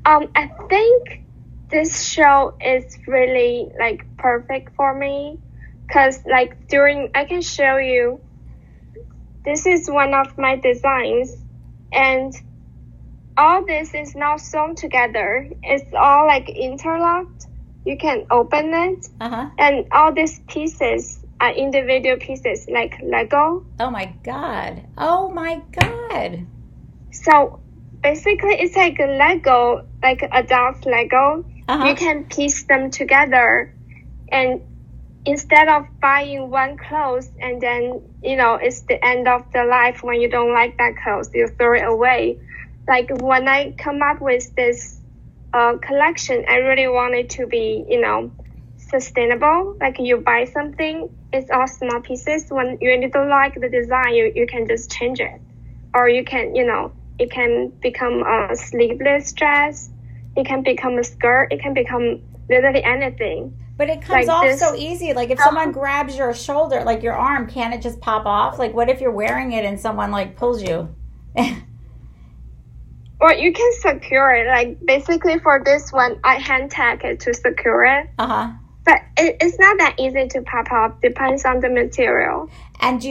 I think this show is really like perfect for me because like I can show you, this is one of my designs, and all this is now sewn together. It's all like interlocked. You can open it, and all these pieces are individual pieces like Lego. Oh my God. Oh my God. So basically it's like a Lego, like adult Lego. You can piece them together, and instead of buying one clothes and then, it's the end of the life when you don't like that clothes, you throw it away. Like when I come up with this collection, I really want it to be, sustainable. Like you buy something, it's all small pieces. When you don't like the design, you can just change it. Or you can, it can become a sleeveless dress. It can become a skirt. It can become literally anything. But it comes off so easy. Like if someone grabs your shoulder, like your arm, can't it just pop off? Like what if you're wearing it and someone like pulls you? Or you can secure it. Like basically for this one, I hand tag it to secure it. But it's not that easy to pop off. Depends on the material. And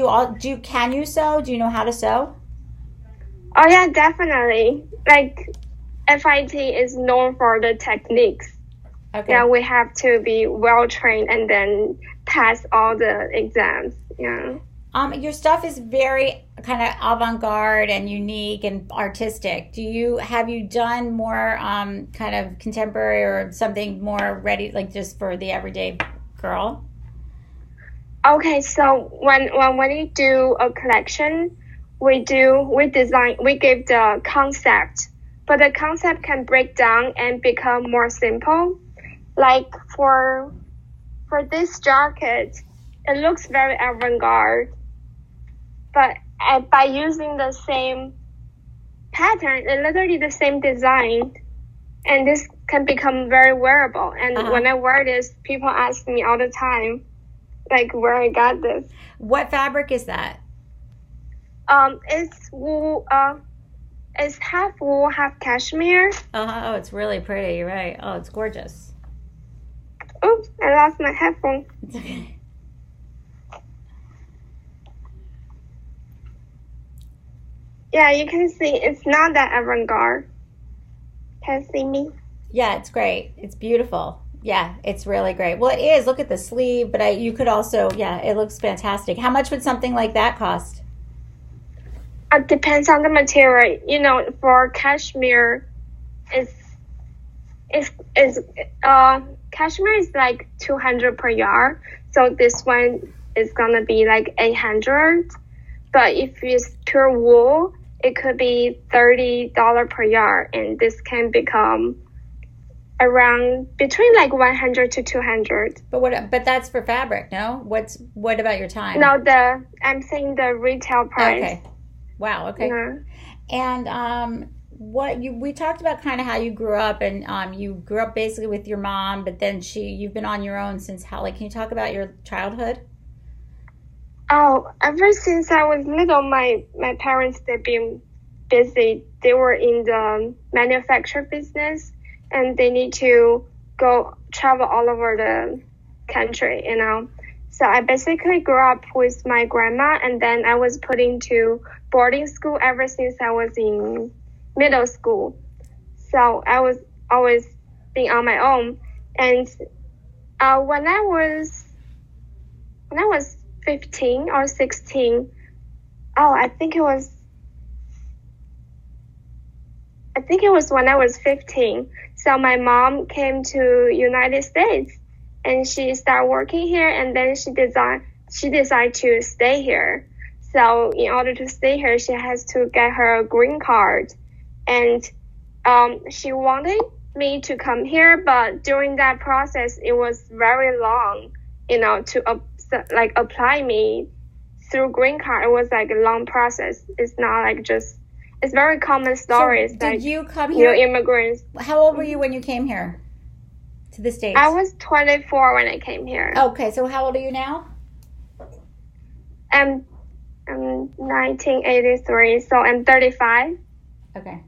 can you sew? Do you know how to sew? Oh yeah, definitely. Like FIT is known for the techniques. Okay. Yeah, we have to be well trained and then pass all the exams. Yeah. Your stuff is very kind of avant-garde and unique and artistic. Have you done more kind of contemporary or something more ready, like just for the everyday girl? Okay, so when we do a collection, we give the concept, but the concept can break down and become more simple. Like for this jacket, it looks very avant-garde, but by using the same pattern, literally the same design, and this can become very wearable. And when I wear this, people ask me all the time, like, where I got this. What fabric is that? It's wool. It's half wool, half cashmere. Oh, it's really pretty. You're right. Oh, it's gorgeous. Oops, I lost my headphone. It's okay. Yeah, you can see it's not that avant-garde. Can you see me? Yeah, it's great. It's beautiful. Yeah, it's really great. Well, it is. Look at the sleeve, but you could also, it looks fantastic. How much would something like that cost? It depends on the material. For cashmere, cashmere is like 200 per yard. So this one is gonna be like 800. But if it's pure wool, it could be $30 per yard, and this can become around between like 100 to 200. But that's for fabric, no? What about your time? No, I'm saying the retail price. Okay. Wow. Okay. Yeah. And we talked about kind of how you grew up, and you grew up basically with your mom, but then you've been on your own since how? Like, can you talk about your childhood? Oh, ever since I was little, my parents, they've been busy. They were in the manufacture business, and they need to travel all over the country, So I basically grew up with my grandma, and then I was put into boarding school ever since I was in middle school. So I was always being on my own. And when I was 15 or 16, I think it was when I was 15. So my mom came to United States, and she started working here, and then she decided to stay here. So in order to stay here, she has to get her green card, and she wanted me to come here, but during that process, it was very long, to apply me through green card. It was like a long process. It's not like it's very common stories. So did you come here? Immigrants. How old were you when you came here to the States? I was 24 when I came here. Okay, so how old are you now? I'm 1983, so I'm 35. Okay.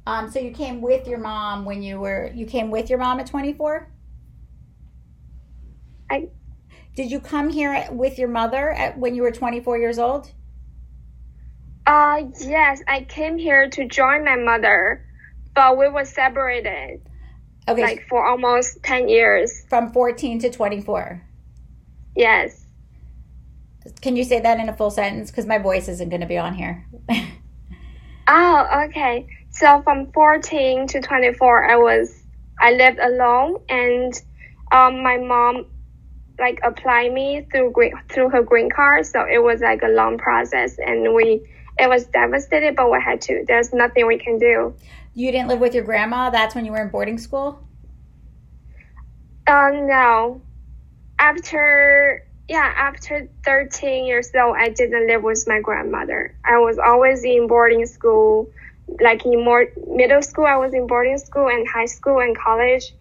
So you came with your mom when you came with your mom at 24? Did you come here with your mother when you were 24 years old? Yes, I came here to join my mother, but we were separated. Okay. Like for almost 10 years. From 14 to 24? Yes. Can you say that in a full sentence? Because my voice isn't going to be on here. Oh, okay. So from 14 to 24, I lived alone, and my mom like applied me through her green card. So it was like a long process, and it was devastated, but we had to. There's nothing we can do. You didn't live with your grandma? That's when you were in boarding school? No. After 13 years old, I didn't live with my grandmother. I was always in boarding school. Like in middle school, I was in boarding school, and high school and college,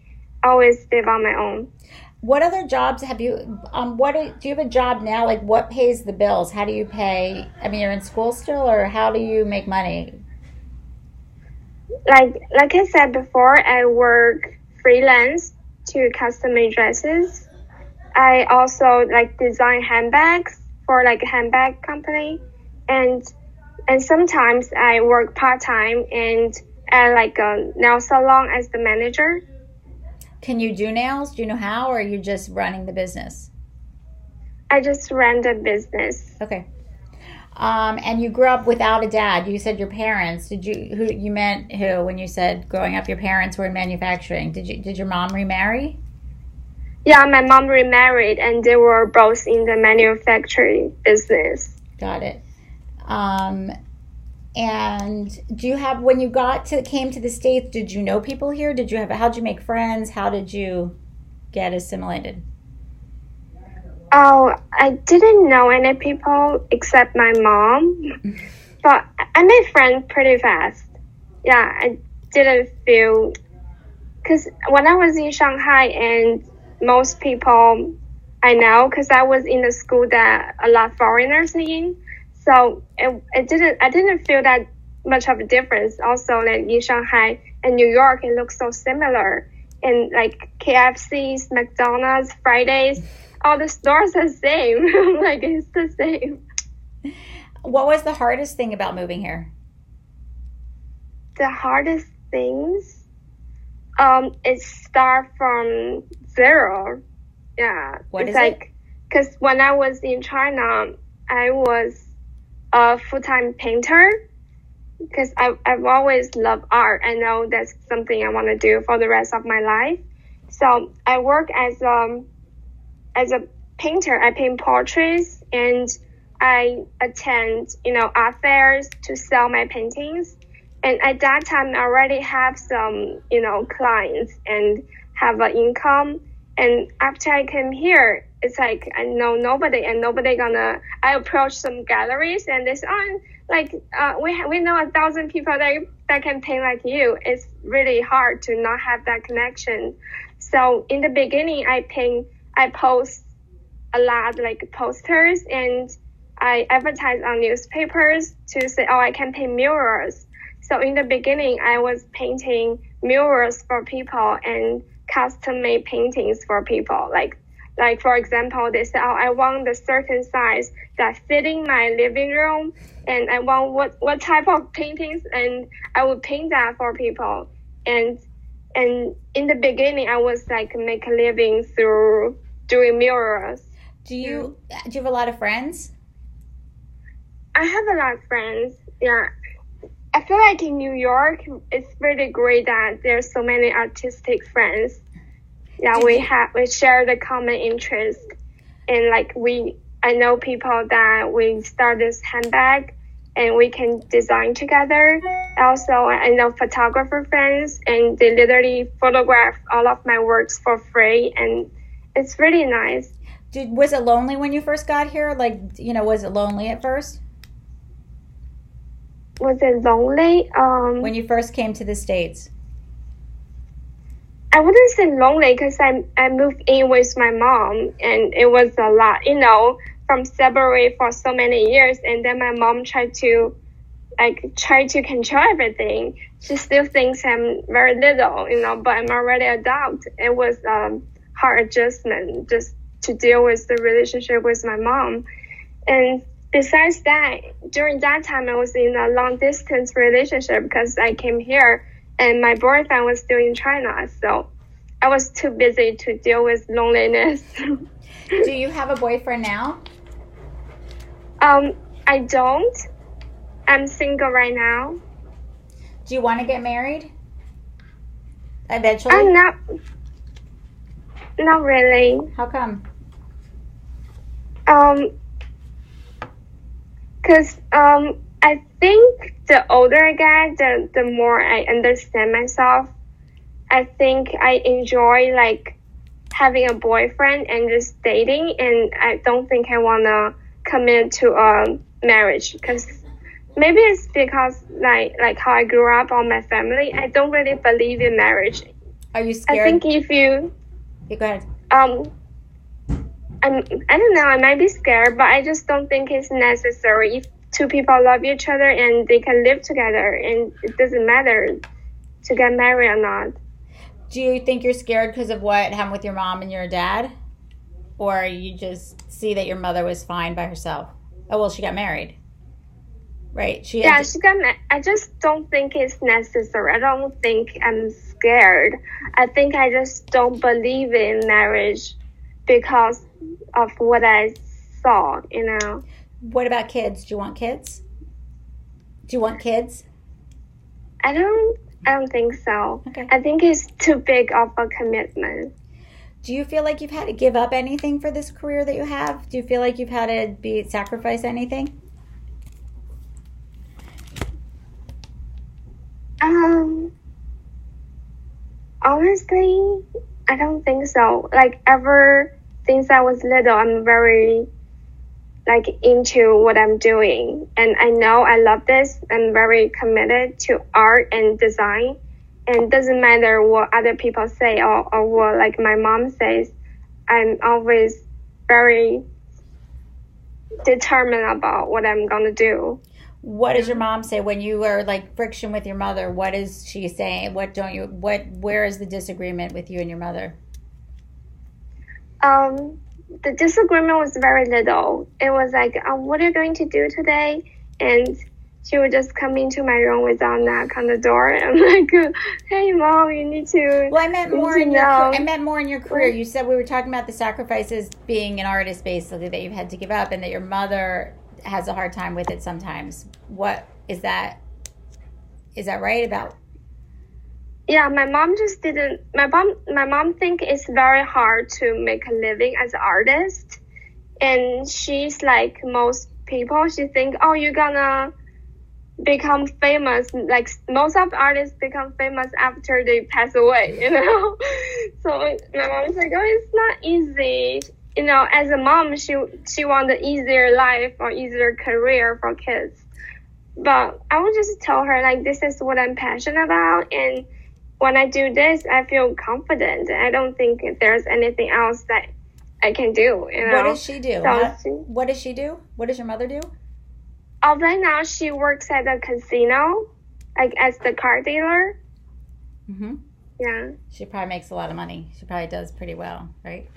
always live on my own. What other jobs have you, do you have a job now? Like what pays the bills? How do you pay? I mean, you're in school still, or how do you make money? Like I said before, I work freelance to custom made dresses. I also like design handbags for like a handbag company, and sometimes I work part-time and at like a nail salon as the manager. Can you do nails? Do you know how, or are you just running the business? I just ran the business. Okay. And you grew up without a dad. You said your parents. Who you meant who when you said growing up your parents were in manufacturing? Did your mom remarry? Yeah, my mom remarried, and they were both in the manufacturing business. Got it. And do you have, when you came to the States, did you know people here? How'd you make friends? How did you get assimilated? Oh, I didn't know any people except my mom, but I made friends pretty fast. Yeah, I didn't feel, because when I was in Shanghai, and most people I know, because I was in a school that a lot of foreigners are in, so I didn't feel that much of a difference. Also, like in Shanghai and New York, it looks so similar. And like KFC's, McDonald's, Fridays, all the stores are the same. Like it's the same. What was the hardest thing about moving here? The hardest things, it start from zero. Yeah, what it's is like, it? Because when I was in China, I was a full-time painter. Because I've always loved art. I know that's something I want to do for the rest of my life. So I work as a painter. I paint portraits, and I attend, art fairs to sell my paintings. And at that time, I already have some, clients and have an income. And after I came here, it's like I know nobody, and I approach some galleries, and they say, we know 1,000 people that can paint like you. It's really hard to not have that connection. So in the beginning, I post a lot like posters, and I advertise on newspapers to say, I can paint murals. So in the beginning, I was painting murals for people and custom-made paintings for people. Like for example, they say, I want the certain size that fitting my living room, and I want what type of paintings, and I would paint that for people. And in the beginning, I was like make a living through doing murals. Do you have a lot of friends? I have a lot of friends. Yeah. I feel like in New York, it's really great that there's so many artistic friends. Yeah, we share the common interest, and like I know people that we start this handbag, and we can design together. Also, I know photographer friends, and they literally photograph all of my works for free, and it's really nice. Was it lonely when you first got here? Was it lonely at first? Was it lonely? When you first came to the States? I wouldn't say lonely, because I moved in with my mom, and it was a lot, from separate for so many years, and then my mom tried to control everything. she still thinks I'm very little, but I'm already adult. It was a hard adjustment just to deal with the relationship with my mom. And besides that, during that time, I was in a long distance relationship because I came here and my boyfriend was still in China. So I was too busy to deal with loneliness. Do you have a boyfriend now? I don't. I'm single right now. Do you want to get married eventually? I'm not really. How come? Because I think the older I get, the more I understand myself. I think I enjoy like having a boyfriend and just dating, and I don't think I want to commit to a marriage because maybe it's because like how I grew up on my family. I don't really believe in marriage. Are you scared? I think if you go ahead. I don't know, I might be scared, but I just don't think it's necessary. If two people love each other and they can live together, and it doesn't matter to get married or not. Do you think you're scared because of what happened with your mom and your dad? Or you just see that your mother was fine by herself? Oh, well, she got married. Right? She got married. I just don't think it's necessary. I don't think I'm scared. I think I just don't believe in marriage because of what I saw, What about kids? Do you want kids? Do you want kids? I don't think so. Okay. I think it's too big of a commitment. Do you feel like you've had to give up anything for this career that you have? Do you feel like you've had to sacrifice anything? Honestly, I don't think so. Like ever since I was little, I'm very into what I'm doing, and I know I love this. I'm very committed to art and design, and it doesn't matter what other people say or what like my mom says. I'm always very determined about what I'm gonna do. What does your mom say when you are like friction with your mother? What is she saying? Where is the disagreement with you and your mother? The disagreement was very little. It was like, what are you going to do today? And she would just come into my room without knock on the door. I'm like, hey, Mom, you need to. Well, I meant more in your career. You said we were talking about the sacrifices being an artist, basically, that you've had to give up, and that your mother has a hard time with it sometimes. What is that? Is that right about? Yeah, my mom just didn't. My mom think it's very hard to make a living as an artist, and she's like most people. She think, oh, you're gonna become famous. Like most of artists become famous after they pass away, So my mom's like, oh, it's not easy. As a mom, she want an easier life or easier career for kids. But I would just tell her like, this is what I'm passionate about, and when I do this, I feel confident. I don't think there's anything else that I can do. What does she do? What does she do? What does your mother do? Right now, she works at a casino, like as the car dealer. Mm-hmm. Yeah. She probably makes a lot of money. She probably does pretty well, right?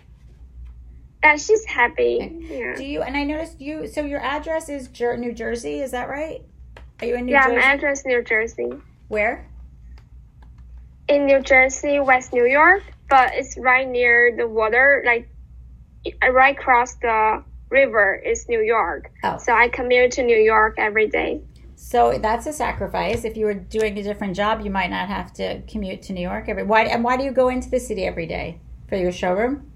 Yeah, she's happy. Okay. Yeah. Do you? And I noticed you. So your address is New Jersey. Is that right? Are you in New Jersey? Yeah, my address New Jersey. Where? In New Jersey, West New York, but it's right near the water, like right across the river is New York. Oh. So I commute to New York every day. So that's a sacrifice. If you were doing a different job, you might not have to commute to New York why do you go into the city every day? For your showroom?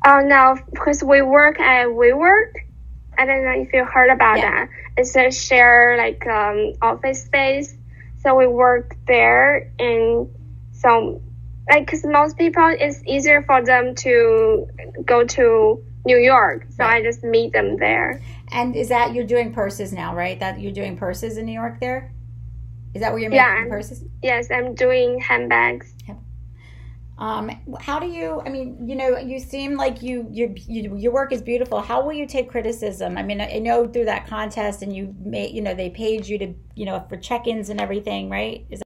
Oh, no, because we work at WeWork. I don't know if you heard about that. It's a share office space. So we work there, and so because most people, it's easier for them to go to New York. So I just meet them there. And is that you're doing purses now, right? That you're doing purses in New York there? Is that where you're making purses? Yes, I'm doing handbags. How do you? I mean, you seem like your work is beautiful. How will you take criticism? I mean, I know through that contest, and you made, they paid you to, for check-ins and everything, right?